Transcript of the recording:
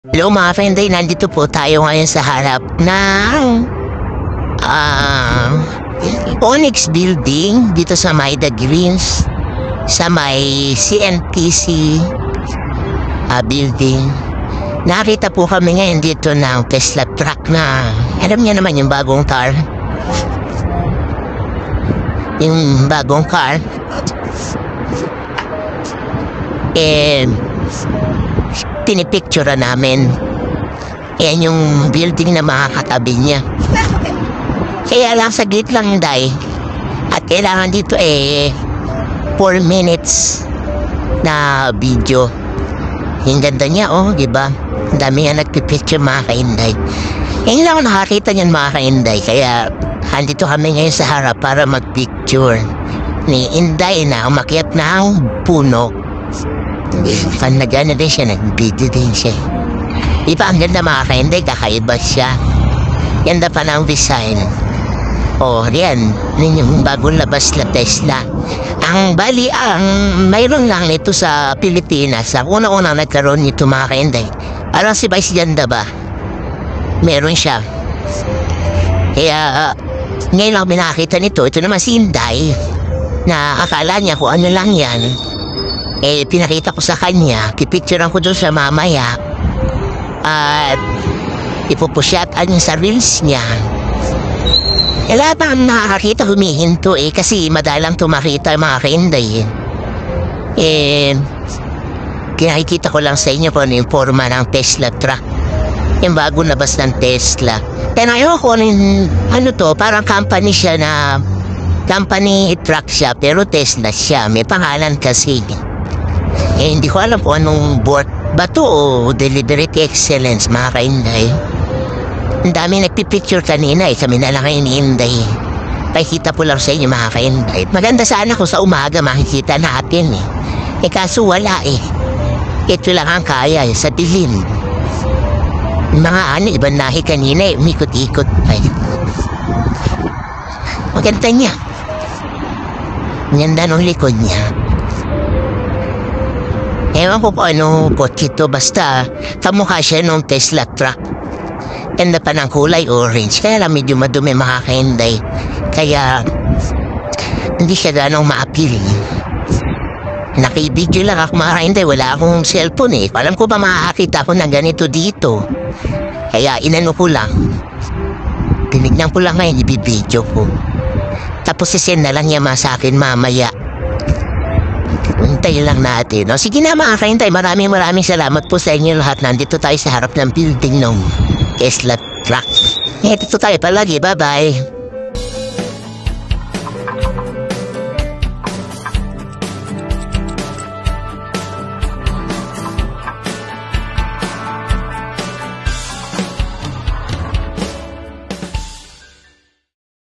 Hello mga frienday, nandito po tayo ngayon sa harap ng Onyx Building dito sa Maida Greens sa may CNTC building. Nakita po kami ngayon dito ng Tesla truck na alam niya naman yung bagong car. Yung bagong car. Pinipicture namin. Yan yung building na makakatabi niya. Kaya lang saglit lang day. At kailangan dito 4 minutes na video. Yung ganda niya diba? Ang dami nga nagpipicture mga kainday. Ngayon lang ako nakakita niyan mga kainday. Kaya andito kami ngayon sa harap para magpicture ni Inday na umakyat ng puno. Fan na gana din siya, nag-video din siya. Iba ang ganda mga kainday, kakaiba siya. Ganda pa ng design. Yan yung bagong labas na Tesla. Ang bali, mayroon lang nito sa Pilipinas. Una-una nagkaroon nito mga kainday. Alam si Vice Ganda ba? Meron siya. Kaya ngayon lang binakita nito. Ito naman si Inday na akala niya kung ano lang yan. Pinakita ko sa kanya, pipicturean ko doon sa mamaya at ipupusyatan niya sa reels niya. Lahat ang nakakakita humihinto kasi madalang tumakita mga kainday. Kinakikita ko lang sa inyo kung ano yung forma ng Tesla truck. Yung bagong labas ng Tesla. Kaya ngayon ko parang company siya na company truck siya pero Tesla siya. May pangalan kasi. Hindi ko alam kung anong board ba to o deliberate excellence mga kainday. Ang dami nagpipicture kanina kami na lang kayo ni Inday. Pakikita po lang sa inyo mga kainday. Maganda sana kung sa umaga makikita natin kaso wala Ito lang ang kaya sa dilim. Mga ibang nahi kanina umikot-ikot maganda niya. Ganda ng likod niya. Ewan ko kung ano kotse ito, basta kamukha siya nung Tesla truck. Ganda pa ng kulay orange, kaya lang medyo madumi mga kainday. Kaya hindi siya ganong ma-appeal. Nakibidyo lang ako mga kainday, wala akong cellphone Alam ko ba makakita ko ng ganito dito. Kaya inano ko lang. Tinignan ko lang ngayon, ibibidyo ko. Tapos sisend na lang niya sa akin mamaya. Hintay lang natin. Sige na mga kaintay, maraming salamat po sa inyo lahat. Nandito tayo sa harap ng building ng Tesla truck. Dito tayo palagi. Bye-bye.